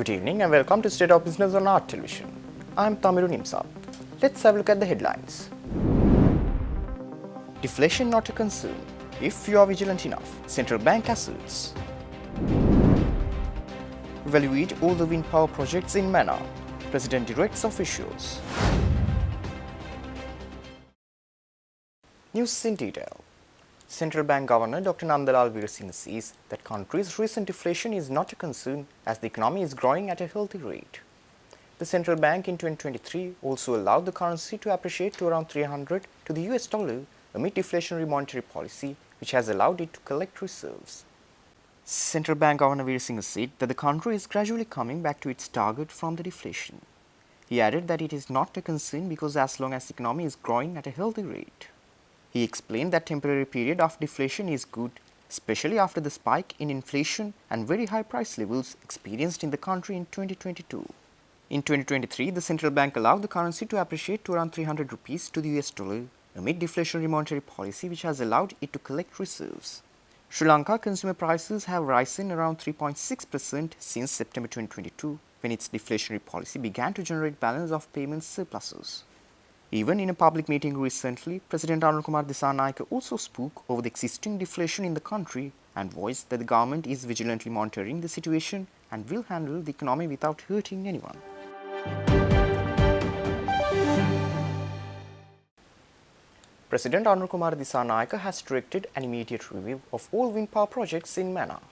Good evening and welcome to State of Business on Art Television. I'm Tamiru Nimsat. Let's have a look at the headlines. Deflation not a concern if you are vigilant enough. Central bank asserts. Evaluate all the wind power projects in manner. President directs officials. News in detail. Central Bank Governor Dr. Nandalal Veerasinghe says that country's recent deflation is not a concern as the economy is growing at a healthy rate. The central bank in 2023 also allowed the currency to appreciate to around 300 to the US dollar amid deflationary monetary policy, which has allowed it to collect reserves. Central Bank Governor Veerasinghe said that the country is gradually coming back to its target from the deflation. He added that it is not a concern because as long as the economy is growing at a healthy rate. He explained that temporary period of deflation is good, especially after the spike in inflation and very high price levels experienced in the country in 2022. In 2023, the central bank allowed the currency to appreciate to around 300 rupees to the US dollar amid deflationary monetary policy, which has allowed it to collect reserves. Sri Lanka consumer prices have risen around 3.6% since September 2022, when its deflationary policy began to generate balance of payments surpluses. Even in a public meeting recently, President Anurukumar Dissanayake also spoke over the existing deflation in the country and voiced that the government is vigilantly monitoring the situation and will handle the economy without hurting anyone. President Anurukumar Dissanayake has directed an immediate review of all wind power projects in Mannar.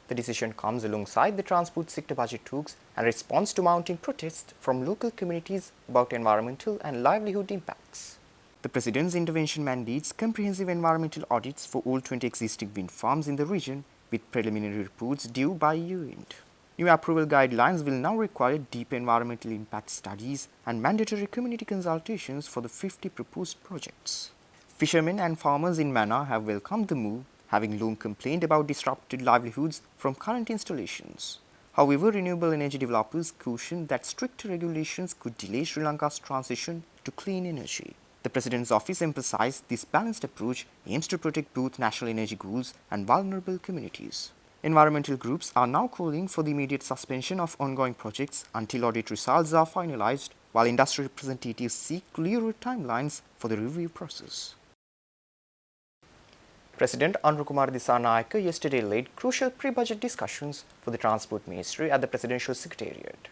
The decision comes alongside the transport sector budget talks and response to mounting protests from local communities about environmental and livelihood impacts. The President's intervention mandates comprehensive environmental audits for all 20 existing wind farms in the region, with preliminary reports due by year-end. New approval guidelines will now require deep environmental impact studies and mandatory community consultations for the 50 proposed projects. Fishermen and farmers in Mannar have welcomed the move, having long complained about disrupted livelihoods from current installations. However, renewable energy developers caution that stricter regulations could delay Sri Lanka's transition to clean energy. The President's office emphasized this balanced approach aims to protect both national energy goals and vulnerable communities. Environmental groups are now calling for the immediate suspension of ongoing projects until audit results are finalized, while industry representatives seek clearer timelines for the review process. President Anurukumar Dissanayake yesterday led crucial pre-budget discussions for the Transport Ministry at the Presidential Secretariat.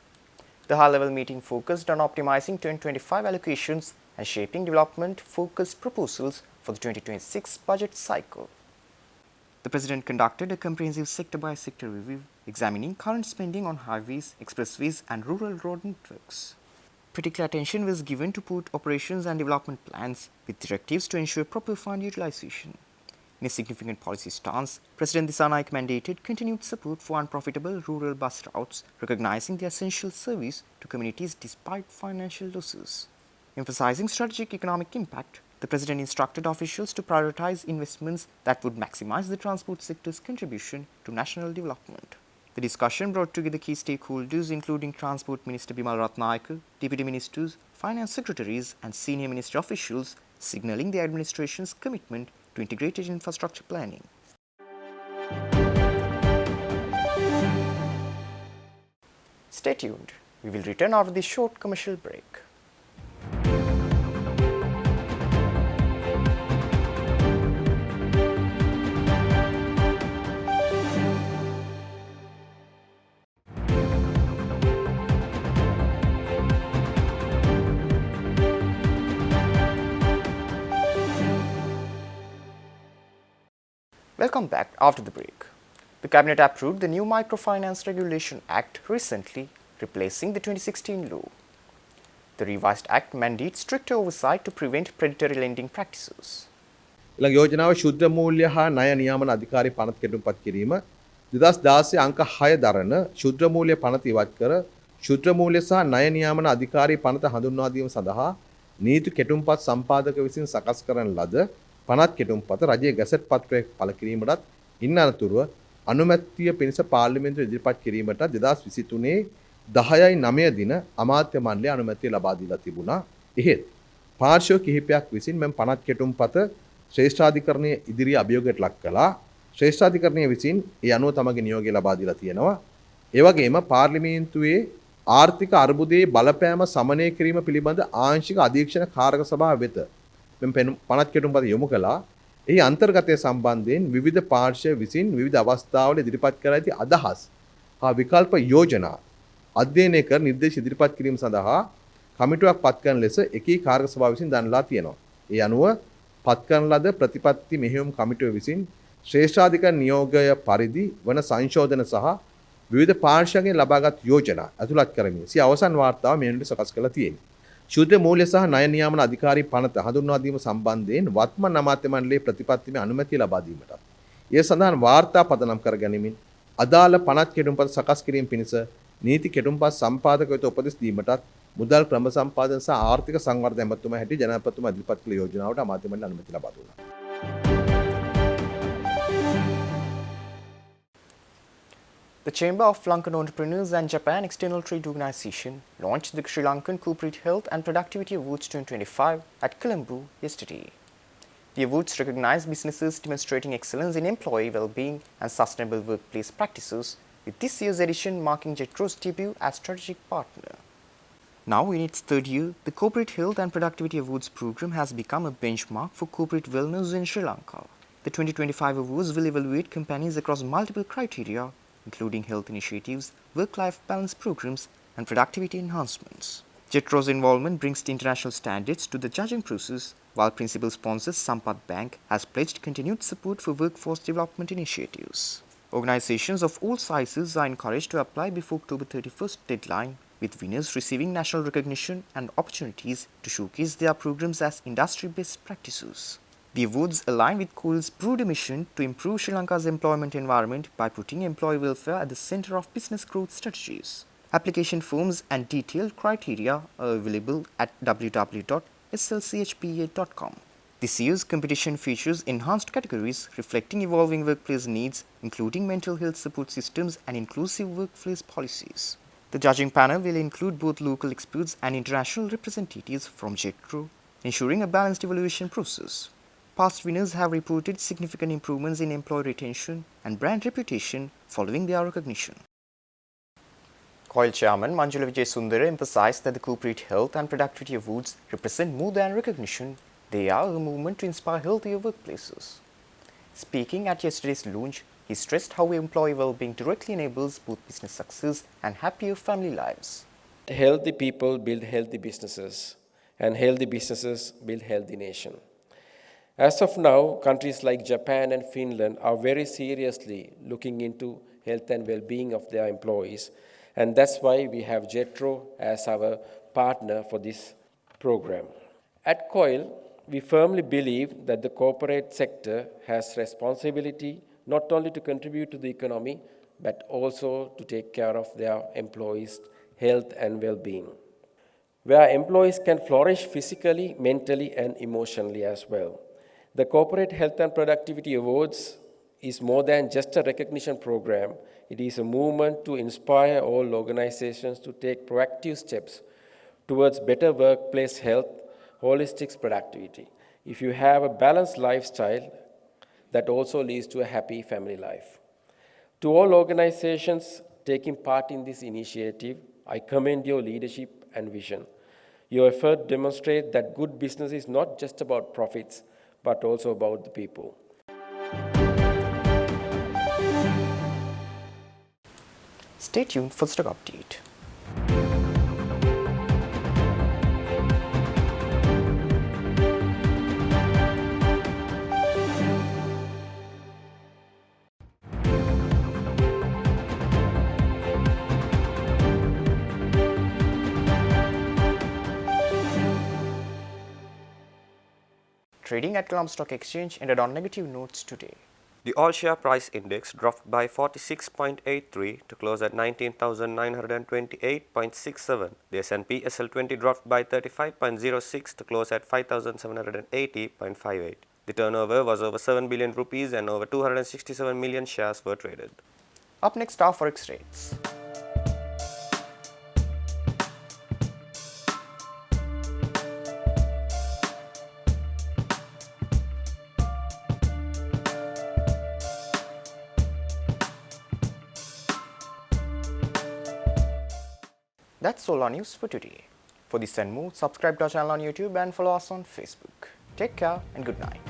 The high-level meeting focused on optimizing 2025 allocations and shaping development-focused proposals for the 2026 budget cycle. The President conducted a comprehensive sector-by-sector review, examining current spending on highways, expressways and rural road networks. Particular attention was given to port operations and development plans, with directives to ensure proper fund utilization. In a significant policy stance, President Dissanayake mandated continued support for unprofitable rural bus routes, recognizing the essential service to communities despite financial losses. Emphasizing strategic economic impact, the President instructed officials to prioritize investments that would maximize the transport sector's contribution to national development. The discussion brought together key stakeholders including Transport Minister Bimal Ratnayake, Deputy Ministers, Finance Secretaries and Senior Ministry officials, signalling the administration's commitment to integrated infrastructure planning. Stay tuned. We will return after this short commercial break. Welcome back after the break. The Cabinet approved the new Microfinance Regulation Act recently, replacing the 2016 law. The revised act mandates stricter oversight to prevent predatory lending practices. ඊළඟ යෝජනාව ශුද්ධ මූල්‍ය හා ණය නියාමන අධිකාරී පනත කෙටුම්පත් කිරීම 2016 අංක 6 දරන ශුද්ධ මූල්‍ය පනත ඉවත් කර ශුද්ධ මූල්‍ය සහ ණය නියාමන අධිකාරී පනත හඳුන්වා දීම සඳහා නීති කෙටුම්පත් සම්පාදක විසින් සකස් කරන ලද පනත් කෙටුම්පත රජයේ ගැසට් පත්‍රයක් පළ කිරීමටත් ඉන් අනතුරුව අනුමැතිය පිණිස පාර්ලිමේන්තුව ඉදිරිපත් කිරීමට 2023 10/9 දින අමාත්‍ය මණ්ඩලය අනුමැතිය ලබා දීලා තිබුණා. එහෙත් පාර්ශ්ව කිහිපයක් විසින් මෙම පනත් කෙටුම්පත ශ්‍රේෂ්ඨාධිකරණයේ ඉදිරි අභියෝගයට ලක් කළා. ශ්‍රේෂ්ඨාධිකරණය විසින් ඒ අනුව තමගේ නියෝගය ලබා දීලා තියෙනවා. ඒ වගේම පාර්ලිමේන්තුවේ ආර්ථික අර්බුදයේ බලපෑම සමනය කිරීම පිළිබඳ ආංශික අධීක්ෂණ කාරක සභාව වෙත මෙම පනත් කෙටුම්පත යොමු කළා. එහි අන්තර්ගතය සම්බන්ධයෙන් විවිධ පාර්ශ්ව විසින් විවිධ අවස්ථාවල ඉදිරිපත් කර ඇති අදහස් හා විකල්ප යෝජනා අධ්‍යයනය කර නිර්දේශ ඉදිරිපත් කිරීම සඳහා කමිටුවක් පත් කරන ලෙස එකී කාර්ය සභාව විසින් දන්වා තියෙනවා. ඒ අනුව පත් කරන ලද ප්‍රතිපත්ති මෙහෙයුම් කමිටුව විසින් ශ්‍රේෂ්ඨාධිකරණ නියෝගය පරිදි වන සංශෝධන සහ විවිධ පාර්ශ්වයන්ගෙන් ලබාගත් යෝජනා ඇතුළත් කරමින් සිය අවසන් වාර්තාව මේ වෙනකොට සකස් කරලා තියෙනවා. ශුද්ධ මූල්‍ය සහ ණය නියාමන අධිකාරී පනත හඳුන්වා දීම සම්බන්ධයෙන් වත්මන් අමාත්‍ය මණ්ඩලයේ ප්‍රතිපත්තිමය අනුමැතිය ලබා දීමටත් ඒ සඳහන් වාර්තා පදනම් කර ගැනීමෙන් අදාළ පනත් කෙටුම්පත සකස් කිරීම පිණිස නීති කෙටුම්පත් සම්පාදක වෙත උපදෙස් දීමටත් මුදල් ක්‍රම සම්පාදන සහ ආර්ථික සංවර්ධන ඇමතුමා හැටියට ජනාධිපතිතුමා ඉදිරිපත් කළ යෝජනාවට අමාත්‍ය මණ්ඩලය අනුමැතිය ලබා දුන්නා. The Chamber of Lankan Entrepreneurs and Japan External Trade Organization launched the Sri Lankan Corporate Health and Productivity Awards 2025 at Colombo yesterday. The awards recognize businesses demonstrating excellence in employee well-being and sustainable workplace practices, with this year's edition marking JETRO's debut as strategic partner. Now in its third year, the Corporate Health and Productivity Awards program has become a benchmark for corporate wellness in Sri Lanka. The 2025 awards will evaluate companies across multiple criteria, including health initiatives, work-life balance programs, and productivity enhancements. JETRO's involvement brings the international standards to the judging process, while principal sponsor Sampath Bank has pledged continued support for workforce development initiatives. Organizations of all sizes are encouraged to apply before October 31st deadline, with winners receiving national recognition and opportunities to showcase their programs as industry-best practices. The awards align with COIL's broader mission to improve Sri Lanka's employment environment by putting employee welfare at the center of business growth strategies. Application forms and detailed criteria are available at www.slchpa.com. This year's competition features enhanced categories reflecting evolving workplace needs, including mental health support systems and inclusive workplace policies. The judging panel will include both local experts and international representatives from JETRO, ensuring a balanced evaluation process. Past winners have reported significant improvements in employee retention and brand reputation following their recognition. COIL Chairman Manjula Vijayasundara emphasized that the Corporate Health and Productivity Awards represent more than recognition. They are a movement to inspire healthier workplaces. Speaking at yesterday's launch, he stressed how employee well-being directly enables both business success and happier family lives. Healthy people build healthy businesses, and healthy businesses build healthy nation. As of now, countries like Japan and Finland are very seriously looking into health and well-being of their employees, and that's why we have JETRO as our partner for this program. At COIL, we firmly believe that the corporate sector has responsibility not only to contribute to the economy, but also to take care of their employees' health and well-being, where employees can flourish physically, mentally, and emotionally as well. The Corporate Health and Productivity Awards is more than just a recognition program. It is a movement to inspire all organizations to take proactive steps towards better workplace health, holistic productivity. If you have a balanced lifestyle, that also leads to a happy family life. To all organizations taking part in this initiative, I commend your leadership and vision. Your effort demonstrates that good business is not just about profits, but also about the people. Stay tuned for the stock update. Trading at Colombo Stock Exchange ended on negative notes today. The all-share price index dropped by 46.83 to close at 19,928.67. The S&P SL20 dropped by 35.06 to close at 5,780.58. The turnover was over 7 billion rupees and over 267 million shares were traded. Up next are forex rates. That's all our news for today. For this and more, subscribe to our channel on YouTube and follow us on Facebook. Take care and good night.